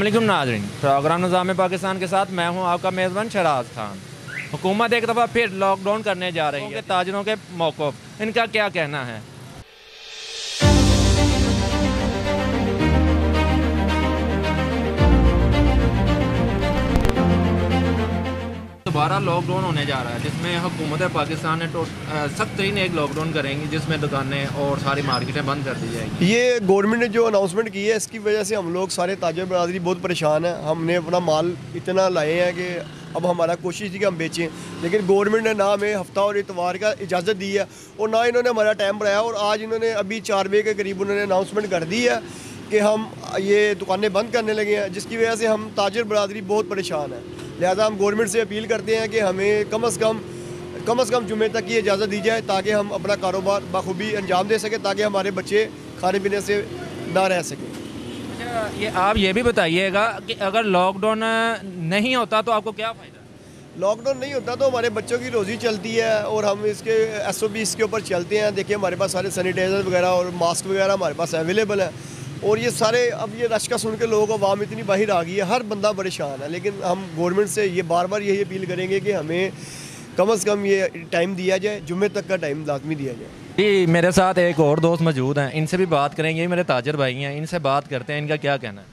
वालेकुम नाज़रीन, प्रोग्राम निज़ाम पाकिस्तान के साथ मैं हूं आपका मेज़बान शराज खान। हुकूमत एक दफ़ा फिर लॉकडाउन करने जा रही है। ताजरों के मौक़िफ़ इनका क्या कहना है? दोबारा लॉकडाउन होने जा रहा है, जिसमें हुकूमत पाकिस्तान ने सख्त तरीन एक लॉकडाउन करेंगी, जिसमें दुकानें और सारी मार्केटें बंद कर दी जाएंगी। ये गवर्नमेंट ने जो अनाउंसमेंट की है, इसकी वजह से हम लोग सारे ताजर बरादरी बहुत परेशान है। हमने अपना माल इतना लाए हैं कि अब हमारा कोशिश थी कि हम बेचें, लेकिन गवर्नमेंट ने ना हमें हफ्ता और इतवार का इजाज़त दी है और ना इन्होंने हमारा टाइम बढ़ाया। और आज इन्होंने अभी 4 बजे के करीब उन्होंने अनाउंसमेंट कर दी है कि हम ये दुकानें बंद करने लगे हैं, जिसकी वजह से हम ताजर बरादरी बहुत परेशान है। लिहाजा हम गवर्नमेंट से अपील करते हैं कि हमें कम अज़ कम जुमे तक की इजाज़त दी जाए, ताकि हम अपना कारोबार बखूबी अंजाम दे सकें, ताकि हमारे बच्चे खाने पीने से ना रह सकें। अच्छा, ये आप ये भी बताइएगा कि अगर लॉकडाउन नहीं होता तो आपको क्या फ़ायदा? लॉकडाउन नहीं होता तो हमारे बच्चों की रोज़ी चलती है और हम इसके SOP इसके ऊपर चलते हैं। देखिए, हमारे पास सारे सैनिटाइज़र वगैरह और मास्क वगैरह हमारे पास अवेलेबल है। और ये सारे अब ये रश का सुन के लोगों को आवाम इतनी बाहर आ गई है, हर बंदा परेशान है। लेकिन हम गवर्नमेंट से ये बार बार यही अपील करेंगे कि हमें कम से कम ये टाइम दिया जाए, जुम्मे तक का टाइम लाजमी दिया जाए। जी, मेरे साथ एक और दोस्त मौजूद हैं, इनसे भी बात करेंगे। मेरे ताजर भाई हैं, इनसे बात करते हैं, इनका क्या कहना है।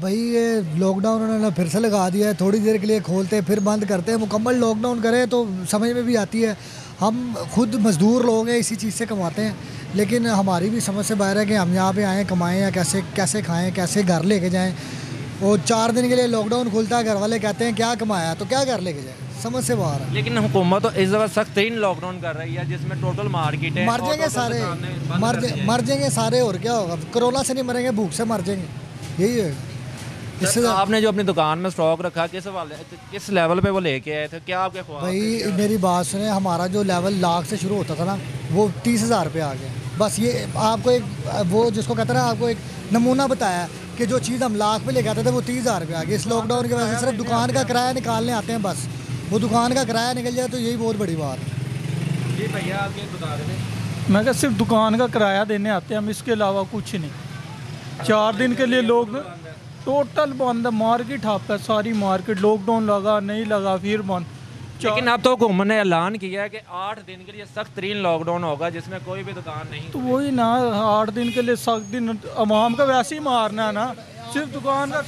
भाई ये लॉकडाउन उन्होंने फिर से लगा दिया है। थोड़ी देर के लिए खोलते फिर बंद करते हैं। मुकम्मल लॉकडाउन करें तो समझ में भी आती है। हम खुद मज़दूर लोग हैं, इसी चीज़ से कमाते हैं, लेकिन हमारी भी समझ से बाहर है कि हम यहाँ पे आएँ, कमाएँ या कैसे खाएँ, कैसे घर लेके जाएँ। और 4 दिन के लिए लॉकडाउन खुलता है, घर वाले कहते हैं क्या कमाया, तो क्या घर लेके जाए, समझ से बाहर है। लेकिन हुकूमत तो इस दफ़ा सख्त तरीन लॉकडाउन कर रही है, जिसमें टोटल मार्केट है, मर जाएंगे सारे, मर जाएंगे सारे। और क्या होगा? कोरोना से नहीं मरेंगे, भूख से मर जाएंगे, यही है। इससे आपने जो अपनी दुकान में स्टॉक रखा, किस लेवल पे वो लेके आए थे, क्या आपके ख्वाब भाई मेरी बात सुने, हमारा जो लेवल लाख से शुरू होता था ना, वो 30,000 पे आ गया। बस ये आपको एक वो जिसको कहते हैं ना, आपको एक नमूना बताया कि जो चीज़ हम लाख पे लेके आते थे वो 30,000 पे आ गई। इस लॉकडाउन की वजह से सिर्फ दुकान का किराया निकालने आते हैं, बस वो दुकान का किराया निकल जाए तो यही बहुत बड़ी बात है। जी भैया, आप ये बता रहे थे। मैं क्या सिर्फ दुकान का किराया देने आते हैं हम, इसके अलावा कुछ नहीं। 4 दिन के लिए लोग टोटल बंद है, मार्केट ठप है, सारी मार्केट। लॉकडाउन लगा नहीं लगा फिर बंद। लेकिन अब तो हुकूमत ने ऐलान किया है कि 8 दिन के लिए सख्त तरीन लॉकडाउन होगा, जिसमें कोई भी दुकान नहीं। तो वही ना, 8 दिन के लिए सख्त दिन अवाम का वैसे ही मारना है ना, सिर्फ दुकान का।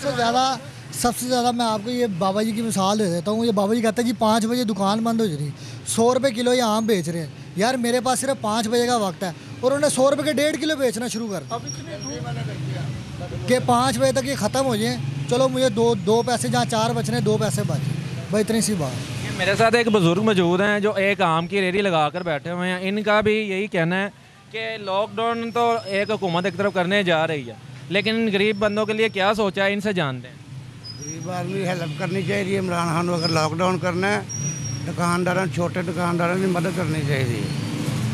सबसे ज़्यादा मैं आपको ये बाबा जी की मिसाल दे देता हूँ। ये बाबा जी कहते हैं जी 5 बजे दुकान बंद हो जाएगी, 100 रुपये किलो ये आम बेच रहे हैं। यार मेरे पास सिर्फ 5 बजे का वक्त है और उन्होंने 100 रुपये के 1.5 किलो बेचना शुरू कर कि 5 बजे तक ये ख़त्म हो जाए। चलो मुझे दो पैसे जहाँ 4 बचने, 2 पैसे बचे, भाई इतनी सी बात। मेरे साथ एक बुज़ुर्ग मौजूद हैं जो एक आम की रेहड़ी लगा कर बैठे हुए हैं। इनका भी यही कहना है कि लॉकडाउन तो एक हुकूमत एक तरफ करने जा रही है, लेकिन गरीब बंदों के लिए क्या सोचा है, इनसे जानते हैं। गरीब आदमी हेल्प करनी चाहिए इमरान खान। अगर लॉकडाउन करना है, दुकानदारों, छोटे दुकानदारों की मदद करनी चाहिए।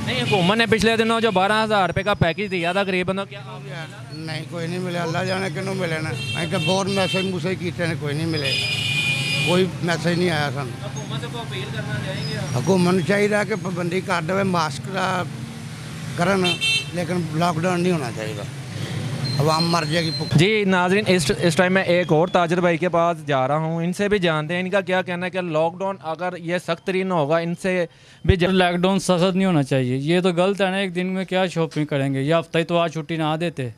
नहीं, हुकूमत ने पिछले दिनों जो 12,000 रुपये का पैकेज दिया था गरीब बंदों, क्या नहीं कोई नहीं मिले, अल्लाह जाने किनू मिले ना। अं बहुत मैसेज मुसेज किए ने, कोई नहीं मिले, कोई मैसेज नहीं आया सन। हुकूमत ਨੂੰ ਚਾਹੀਦਾ कि पाबंदी कर दे, मास्क का करन, लेकिन लॉकडाउन नहीं होना चाहिए, अवाम मर जाएगी। जी नाजरीन, इस टाइम मैं एक और ताजर भाई के पास जा रहा हूँ, इनसे भी जानते हैं इनका क्या कहना है कि लॉकडाउन अगर ये सख्त तरीन होगा, इनसे भी लॉकडाउन सख्त नहीं होना चाहिए। ये तो गलत है ना, एक दिन में क्या शॉपिंग करेंगे, या हफ्ता ही तो आज छुट्टी ना देते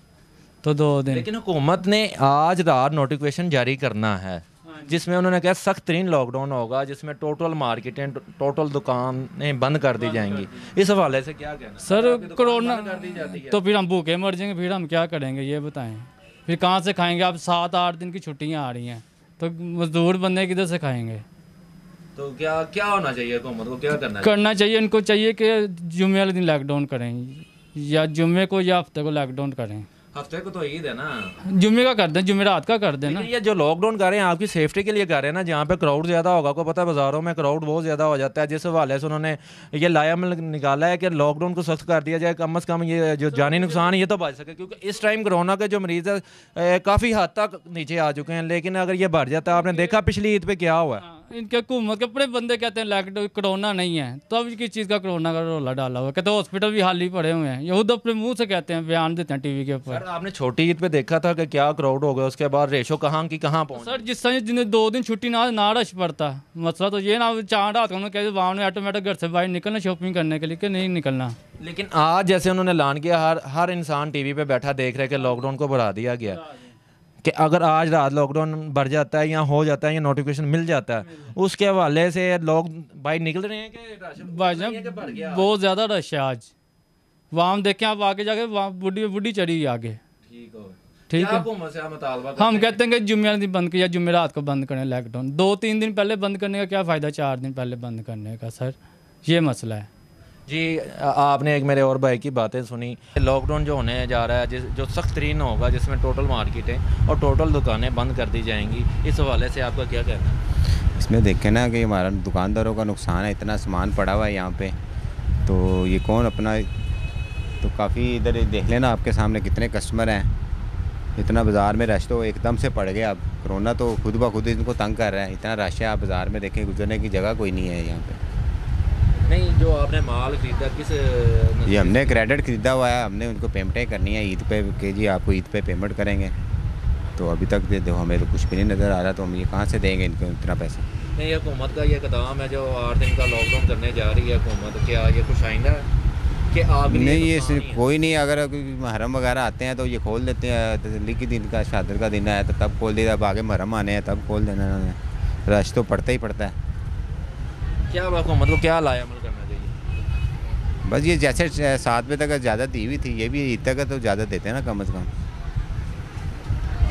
तो 2 दिन। लेकिन हुकूमत ने आज रात नोटिफिकेशन जारी करना है, जिसमें उन्होंने कहा सख्त तरीन लॉकडाउन होगा, जिसमें टोटल मार्केटें, टोटल दुकानें बंद कर दी जाएंगी। इस हवाले से क्या कहना सर? कोरोना तो फिर हम भूखे मर जाएंगे, फिर हम क्या करेंगे ये बताएं? फिर कहाँ से खाएंगे? अब 7-8 दिन की छुट्टियाँ आ रही हैं, तो मजदूर बंदे किधर से खाएंगे? तो क्या होना चाहिए हुकूमत को, क्या करना चाहिए? इनको चाहिए कि जुम्मे वाले दिन लॉकडाउन करें, या जुम्मे को या हफ्ते को लॉकडाउन करें। हफ्ते को तो ईद है ना, जुम्मे का कर दें, जुम्मे रात का कर दें ना। ये जो लॉकडाउन कर रहे हैं आपकी सेफ्टी के लिए कर रहे हैं ना, जहाँ पे क्राउड ज़्यादा होगा, आपको पता है बाज़ारों में क्राउड बहुत ज़्यादा हो जाता है, जिस हवाले से उन्होंने ये लायामल निकाला है कि लॉकडाउन को सख्त कर दिया जाए, कम अज़ कम ये जो जानी नुकसान ये तो बच सके। क्योंकि इस टाइम कोरोना के जो मरीज़ है काफ़ी हद तक नीचे आ चुके हैं, लेकिन अगर ये बढ़ जाता है, आपने देखा पिछली ईद पर क्या हुआ है, इनके हुकूमत के अपने बंदे कहते हैं लॉकडाउन कोरोना नहीं है, तो अब किस चीज़ का कोरोना का रोला डाला हुआ है, कहते हैं हॉस्पिटल भी खाली पड़े हुए हैं, ये खुद अपने मुंह से कहते हैं, बयान देते हैं टीवी के ऊपर। सर आपने छोटी ईद पे देखा था कि क्या क्राउड हो गया, उसके बाद रेशो कहाँ की कहाँ पहुँच। सर जिस तरह जिन्हें 2 दिन छुट्टी ना रश पड़ता, मसला तो ये ना 4 रात उन्होंने कहते वहाँ ने ऑटोमेटिक घर से बाहर निकलना शॉपिंग करने के लिए कि नहीं निकलना। लेकिन आज जैसे उन्होंने ऐलान किया, हर इंसान टीवी पे बैठा देख रहे कि लॉकडाउन को बढ़ा दिया गया, कि अगर आज रात लॉकडाउन बढ़ जाता है या हो जाता है या नोटिफिकेशन मिल जाता है, उसके हवाले से लोग भाई निकल रहे हैं कि भाईजान बहुत ज़्यादा रश है आज। वहाँ देखें आप आगे जाके वहाँ बुढ़ी चढ़ी हुई आगे। ठीक है, हम कहते हैं कि जुम्मे दिन बंद किया, जुम्मे रात को बंद करें लॉकडाउन। 2-3 दिन पहले बंद करने का क्या फ़ायदा 4 दिन पहले बंद करने का। सर ये मसला है जी। आपने एक मेरे और भाई की बातें सुनी, लॉकडाउन जो होने जा रहा है जो सख्त तरीन होगा, जिसमें टोटल मार्केटें और टोटल दुकानें बंद कर दी जाएंगी, इस हवाले से आपका क्या कहना है? इसमें देखें ना कि हमारा दुकानदारों का नुकसान है, इतना सामान पड़ा हुआ है यहाँ पे, तो ये कौन अपना, तो काफ़ी इधर देख लेना आपके सामने कितने कस्टमर हैं, इतना बाज़ार में रश तो एकदम से पड़ गया। अब कोरोना तो खुद ब खुद इनको तंग कर रहा है, इतना रश है, आप बाज़ार में देखें गुजरने की जगह कोई नहीं है यहाँ पे। नहीं, जो आपने माल खरीदा किस, ये हमने क्रेडिट खरीदा हुआ है, हमने उनको पेमेंटें करनी है ईद पे कि जी आपको ईद पे पेमेंट करेंगे, तो अभी तक दे दो, हमें तो कुछ भी नहीं नज़र आ रहा, तो हम ये कहाँ से देंगे इनको इतना पैसा। नहीं, हुकूमत का ये कदम है जो 8 दिन का लॉकडाउन करने जा रही है हुकूमत, क्या ये कुछ आइंदा है कि आप नहीं, ये सिर्फ कोई नहीं, अगर मुहर्रम वगैरह आते हैं तो ये खोल देते हैं, तसल्ली के दिन का शादर का दिन है तो तब खोल दिया, अब आगे मुहर्रम आने हैं तब खोल देना उन्होंने, रश तो पड़ता ही पड़ता है। क्या हुकूमत को क्या लाया अमल करना चाहिए? बस ये जैसे 7 बजे तक इजाज़त दी हुई थी, ये भी ईद तक तो इजाज़त देते हैं ना कम से कम।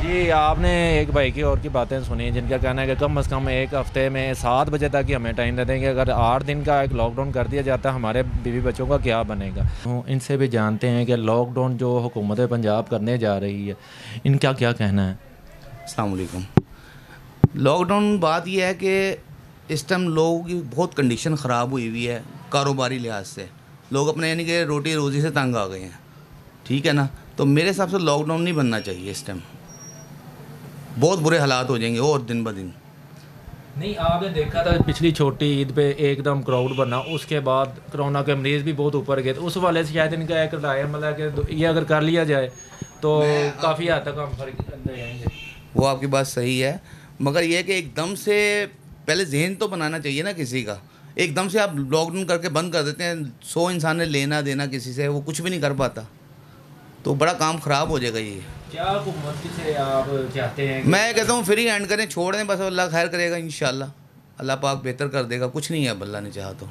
जी, आपने एक भाई की और की बातें सुनी जिनका कहना है कि कम से कम एक हफ़्ते में 7 बजे तक ही हमें टाइम दे देंगे, अगर 8 दिन का एक लॉकडाउन कर दिया जाता है हमारे बीवी बच्चों का क्या बनेगा। इनसे भी जानते हैं कि लॉकडाउन जो हुकूमत पंजाब करने जा रही है, इनका क्या कहना है? अस्सलाम वालेकुम। लॉकडाउन बात यह है कि इस टाइम लोगों की बहुत कंडीशन ख़राब हुई हुई है कारोबारी लिहाज से, लोग अपने यानी कि रोटी रोज़ी से तंग आ गए हैं, ठीक है ना। तो मेरे हिसाब से लॉकडाउन नहीं बनना चाहिए इस टाइम, बहुत बुरे हालात हो जाएंगे और दिन ब दिन। नहीं, आपने देखा था पिछली छोटी ईद पे एकदम क्राउड बना, उसके बाद कोरोना के मरीज़ भी बहुत ऊपर गए, तो उस वाले से शायद इनका एक राय मतलब कि ये अगर कर लिया जाए तो काफ़ी हद तक हम फर्क अंदर जाएंगे। वो आपकी बात सही है, मगर ये है कि एकदम से पहले जहन तो बनाना चाहिए ना किसी का। एकदम से आप लॉकडाउन करके बंद कर देते हैं, 100 इंसान ने लेना देना किसी से, वो कुछ भी नहीं कर पाता, तो बड़ा काम ख़राब हो जाएगा। ये क्या हुकूमत से आप चाहते हैं? मैं कहता हूँ फ्री हैंड करें, छोड़ दें, बस अल्लाह खैर करेगा इंशाल्लाह, अल्लाह पाक बेहतर कर देगा, कुछ नहीं है अब अल्लाह ने चाहा तो।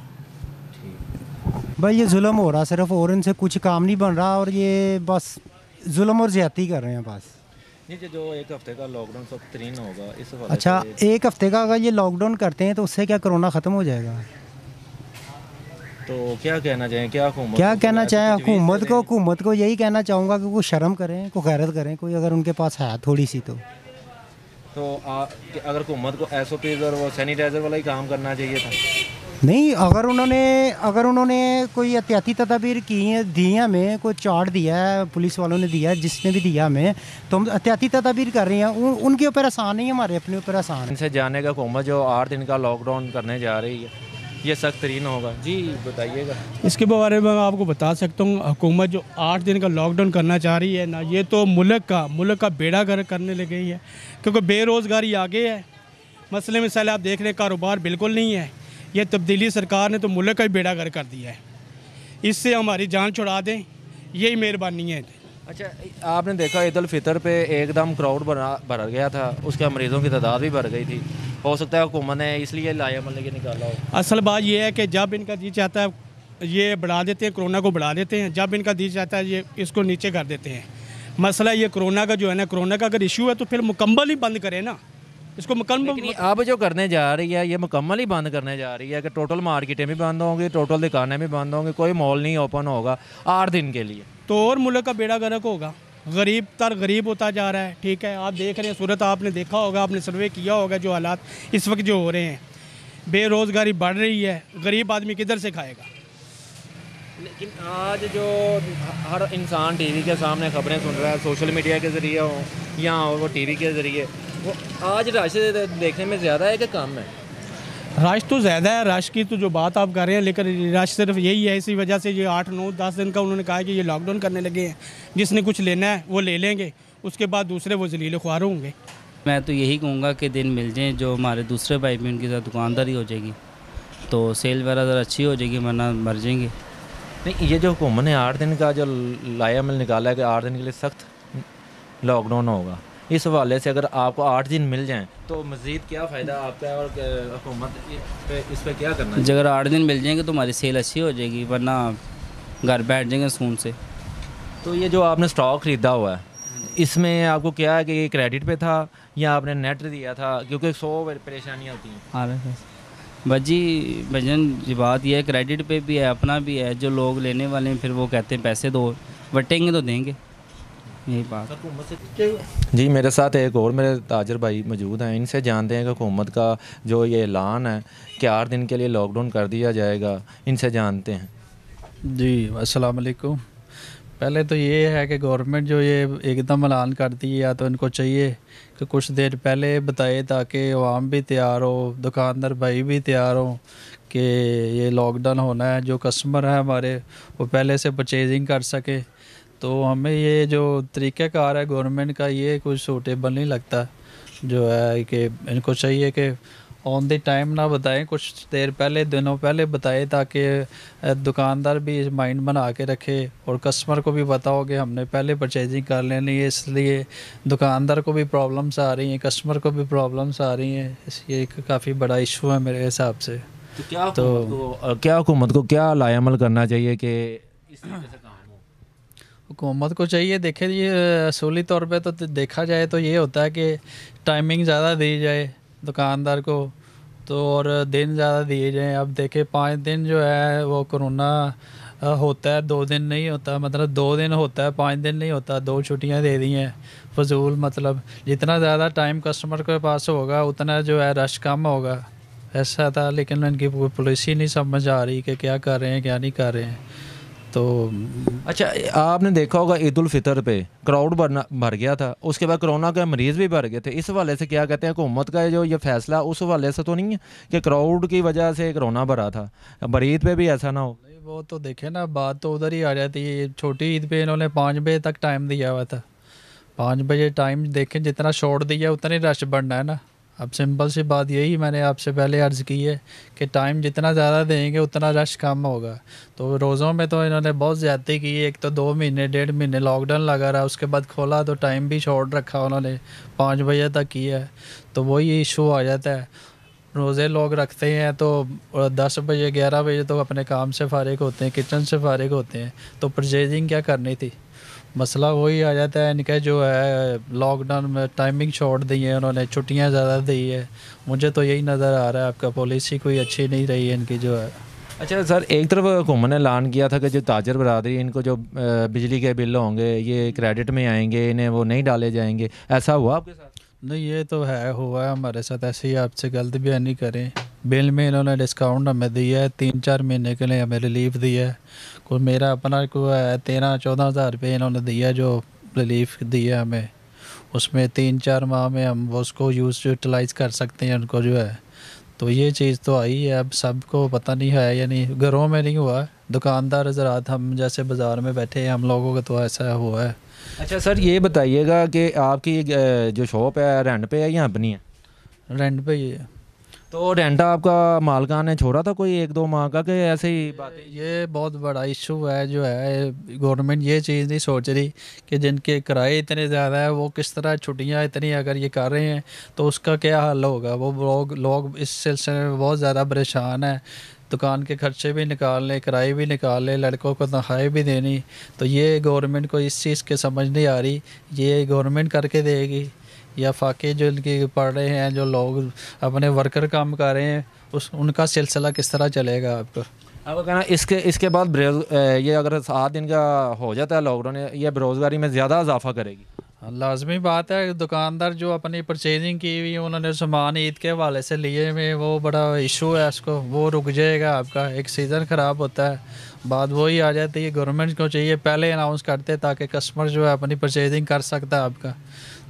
भाई ये जुल्म हो रहा सिर्फ, और इनसे कुछ काम नहीं बन रहा, और ये बस जुल्म और ज़्यादती कर रहे हैं बस। नहीं, जो एक हफ्ते का लॉकडाउन सख्त तरीन होगा इस हवाले अच्छा, एक हफ्ते का अगर ये लॉकडाउन करते हैं तो उससे क्या कोरोना ख़त्म हो जाएगा? तो क्या कहना चाहें, क्या हुकूमत क्या कहना चाहें हुकूमत को यही कहना चाहूँगा कि कोई शर्म करें, कोई गैरत करें, कोई अगर उनके पास है थोड़ी सी तो अगर हुकूमत को SOPs और वो सैनिटाइज़र वाला ही काम करना चाहिए था। नहीं, अगर उन्होंने कोई एहतियाती तदाबीर की है, दी है, हमें कोई चार्ट दिया है, पुलिस वालों ने दिया है, जिसने भी दिया हमें, तो हम एहतियाती तदाबीर कर रहे हैं। उनके ऊपर आसान नहीं, हमारे अपने ऊपर आसान है। इनसे जानने का हुकूमत जो 8 दिन का लॉकडाउन करने जा रही है, ये सख्त तरीन होगा। जी बताइएगा। इसके बारे में मैं आपको बता सकता हूँ, हुकूमत जो 8 दिन का लॉकडाउन करना चाह रही है ना, ये तो मुल्क का बेड़ा गर्क करने लग गई है, क्योंकि बेरोज़गारी आगे है। मसले मिसाल आप देख रहे हैं, कारोबार बिल्कुल नहीं है। ये तब्दीली सरकार ने तो मुल्क का ही बेड़ा गर्क कर दिया है, इससे हमारी जान छुड़ा दें, यही मेहरबानी है। अच्छा, आपने देखा ईद उल फितर पे एकदम क्राउड भर गया था, उसके मरीज़ों की तादाद भी बढ़ गई थी, हो सकता है हुकूमत ने इसलिए लाया मतलब कि निकाला हो। असल बात यह है कि जब इनका जी चाहता है ये बढ़ा देते हैं, कोरोना को बढ़ा देते हैं, जब इनका जी चाहता है ये इसको नीचे कर देते हैं। मसला ये कोरोना का जो है ना, कोरोना का अगर इशू है तो फिर मुकम्मल ही बंद करें ना, इसको मुकम्मल। अब जो करने जा रही है ये मुकम्मल ही बंद करने जा रही है कि टोटल मार्केटें भी बंद होंगी, टोटल दुकानें भी बंद होंगी, कोई मॉल नहीं ओपन होगा 8 दिन के लिए, तो और मुल्क का बेड़ा गर्क होगा, गरीब तर गरीब होता जा रहा है। ठीक है, आप देख रहे हैं सूरत, आपने देखा होगा, आपने सर्वे किया होगा, जो हालात इस वक्त जो हो रहे हैं, बेरोज़गारी बढ़ रही है, गरीब आदमी किधर से खाएगा। लेकिन आज जो हर इंसान टीवी के सामने खबरें सुन रहा है, सोशल मीडिया के ज़रिए हो या वो टीवी के ज़रिए, वो आज रश देखने में ज़्यादा है कि कम है? रश तो ज़्यादा है, रश की तो जो बात आप कर रहे हैं, लेकिन रश सिर्फ यही है, इसी वजह से ये 8-9-10 दिन का उन्होंने कहा है कि ये लॉकडाउन करने लगे हैं। जिसने कुछ लेना है वो ले लेंगे, उसके बाद दूसरे वो जलील ख्वार होंगे। मैं तो यही कहूँगा कि दिन मिल जाएँ जो हमारे दूसरे भाई भी, उनकी साथ दुकानदारी हो जाएगी तो सेल वगैरह ज़रा अच्छी हो जाएगी, वरना मर जाएंगे। नहीं, ये जो हुकूमत ने 8 दिन का जो लायामल निकाला है कि 8 दिन के लिए सख्त लॉकडाउन होगा, इस हवाले से अगर आपको 8 दिन मिल जाएं तो मज़ीद क्या फ़ायदा आपका है, और हुकूमत इस पे क्या करना है? अगर 8 दिन मिल जाएंगे तो हमारी सेल अच्छी हो जाएगी, वरना घर बैठ जाएंगे सुकून से। तो ये जो आपने स्टॉक ख़रीदा हुआ है, इसमें आपको क्या है कि ये क्रेडिट पे था या आपने नेट दिया था? क्योंकि 100 परेशानियाँ होती हैं। हाँ भाजी भजन जी, बात यह है क्रेडिट पे भी है, अपना भी है। जो लोग लेने वाले हैं फिर वो कहते हैं पैसे दो, वटेंगे तो देंगे, यही बात। जी, मेरे साथ एक और मेरे ताजर भाई मौजूद हैं, इनसे जानते हैं कि हुकूमत का जो ये ऐलान है कि 8 दिन के लिए लॉकडाउन कर दिया जाएगा, इनसे जानते हैं। जी अस्सलाम वालेकुम। पहले तो ये है कि गवर्नमेंट जो ये एकदम ऐलान करती है, या तो इनको चाहिए कि कुछ देर पहले बताए ताकि आवाम भी तैयार हो, दुकानदार भाई भी तैयार हो कि ये लॉकडाउन होना है। जो कस्टमर है हमारे वो पहले से परचेजिंग कर सके। तो हमें ये जो तरीक़ाकार है गवर्नमेंट का, ये कुछ सूटेबल नहीं लगता। जो है कि इनको चाहिए कि ऑन द टाइम ना बताएं, कुछ देर पहले, दिनों पहले बताएं, ताकि दुकानदार भी माइंड बना के रखे और कस्टमर को भी पता हो कि हमने पहले परचेजिंग कर लेनी है। इसलिए दुकानदार को भी प्रॉब्लम्स आ रही हैं, कस्टमर को भी प्रॉब्लम्स आ रही हैं। ये एक काफ़ी बड़ा इशू है मेरे हिसाब से। तो क्या हुकूमत को क्या लायामल करना चाहिए कि इस तरीके से काम हो? हुकूमत को चाहिए, देखे ये असूली तौर पे तो देखा जाए तो ये होता है कि टाइमिंग ज़्यादा दी जाए दुकानदार को, तो और दिन ज़्यादा दिए जाएं। अब देखें 5 दिन जो है वो कोरोना होता है, 2 दिन नहीं होता, मतलब 2 दिन होता है, 5 दिन नहीं होता। 2 छुट्टियां दे दी हैं फजूल। मतलब जितना ज़्यादा टाइम कस्टमर के पास होगा उतना जो है रश कम होगा, ऐसा था। लेकिन इनकी पॉलिसी नहीं समझ आ रही कि क्या कर रहे हैं क्या नहीं कर रहे हैं। तो अच्छा, आपने देखा होगा ईद उल फितर पे क्राउड भर गया था, उसके बाद कोरोना के मरीज़ भी भर गए थे। इस हवाले से क्या कहते हैं, हुकूमत का जो ये फैसला उस हवाले से तो नहीं है कि क्राउड की वजह से कोरोना भरा था, बरीद पे भी ऐसा ना हो? वो तो देखे ना, बात तो उधर ही आ जाती है। छोटी ईद पे इन्होंने 5 बजे तक टाइम दिया हुआ था। 5 बजे टाइम देखें, जितना शॉर्ट दिया उतना ही रश बढ़ना है ना। अब सिंपल सी बात यही मैंने आपसे पहले अर्ज़ की है कि टाइम जितना ज़्यादा देंगे उतना रश कम होगा। तो रोज़ों में तो इन्होंने बहुत ज़्यादती की। एक तो 2 महीने 1.5 महीने लॉकडाउन लगा रहा, उसके बाद खोला तो टाइम भी शॉर्ट रखा उन्होंने, 5 बजे तक किया है। तो वही इशू आ जाता है। रोज़े लोग रखते हैं तो 10 बजे 11 बजे तो अपने काम से फ़ारिग होते हैं, किचन से फ़ारिग होते हैं, तो परचेजिंग क्या करनी थी। मसला वही आ जाता है इनका, जो है लॉकडाउन में टाइमिंग शॉर्ट दी है उन्होंने, छुट्टियां ज़्यादा दी है। मुझे तो यही नज़र आ रहा है, आपका पॉलिसी कोई अच्छी नहीं रही है इनकी जो है। अच्छा सर, एक तरफ हुकूमत ने ऐलान किया था कि जो ताजर बरादरी, इनको जो बिजली के बिल होंगे ये क्रेडिट में आएंगे, इन्हें वो नहीं डाले जाएंगे, ऐसा हुआ आपके साथ? नहीं, ये तो है, हुआ है हमारे साथ। ऐसे ही आपसे गलत बयान नहीं करें। बिल में इन्होंने डिस्काउंट हमें दिया है, 3-4 महीने के लिए हमें रिलीफ दिया है। कोई मेरा अपना को है 13-14 हज़ार रुपये इन्होंने दिया जो रिलीफ दिया हमें। उसमें 3-4 माह में हम उसको यूटिलाइज़ कर सकते हैं उनको जो है। तो ये चीज़ तो आई है, अब सबको पता नहीं है या नहीं, घरों में नहीं हुआ। दुकानदार हज़रात हम जैसे बाज़ार में बैठे हैं, हम लोगों का तो ऐसा हुआ है। अच्छा सर, ये बताइएगा कि आपकी जो शॉप है रेंट पे है या अपनी है? रेंट पे ही है। तो रेंट आपका मालकान ने छोड़ा था कोई 1-2 माह का, कि ऐसे ही बात है? ये बहुत बड़ा इशू है जो है। गवर्नमेंट ये चीज़ नहीं सोच रही कि जिनके किराए इतने ज़्यादा है वो किस तरह छुट्टियां इतनी अगर ये कर रहे हैं तो उसका क्या हल होगा। वो लोग इस सिलसिले में बहुत ज़्यादा परेशान है। दुकान के खर्चे भी निकाल लें, किराए भी निकाल लें, लड़कों को तनख्वाही भी देनी। तो ये गवर्नमेंट को इस चीज़ के समझ नहीं आ रही, ये गवर्नमेंट करके देगी या फाके जो इनके पढ़ रहे हैं, जो लोग अपने वर्कर काम कर रहे हैं, उनका सिलसिला किस तरह चलेगा आपका? अब कहना इसके बाद ये अगर 7 दिन का हो जाता है लॉकडाउन, ये बेरोज़गारी में ज़्यादा इजाफा करेगी? लाजमी बात है। दुकानदार जो अपनी परचेजिंग की हुई उन्होंने सामान ईद के हवाले से लिए हुए, वो बड़ा इशू है, उसको वो रुक जाएगा। आपका एक सीज़न ख़राब होता है, बात वही आ जाती है। गवर्नमेंट को चाहिए पहले अनाउंस करते ताकि कस्टमर जो है अपनी परचेजिंग कर सकता है आपका।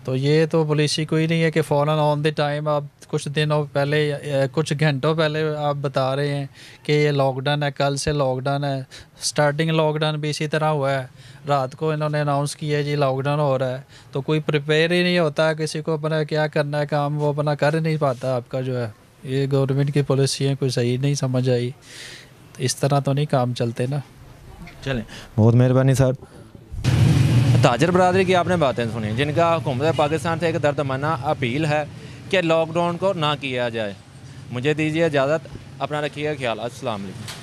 तो ये तो पॉलिसी कोई नहीं है कि फ़ौरन ऑन द टाइम आप कुछ दिनों पहले कुछ घंटों पहले आप बता रहे हैं कि ये लॉकडाउन है, कल से लॉकडाउन है। स्टार्टिंग लॉकडाउन भी इसी तरह हुआ है, रात को इन्होंने अनाउंस किया है जी लॉकडाउन हो रहा है, तो कोई प्रिपेयर ही नहीं होता है, किसी को अपना क्या करना है काम वो अपना कर नहीं पाता। आपका जो है ये गवर्नमेंट की पॉलिसियाँ कोई सही नहीं समझ आई, इस तरह तो नहीं काम चलते ना। चलें, बहुत मेहरबानी सर। ताजर बरादरी की आपने बातें सुनी जिनका हुकूमत पाकिस्तान से एक दर्दमना अपील है कि लॉकडाउन को ना किया जाए। मुझे दीजिए इजाज़त, अपना रखिएगा ख्याल। अस्सलाम वालेकुम।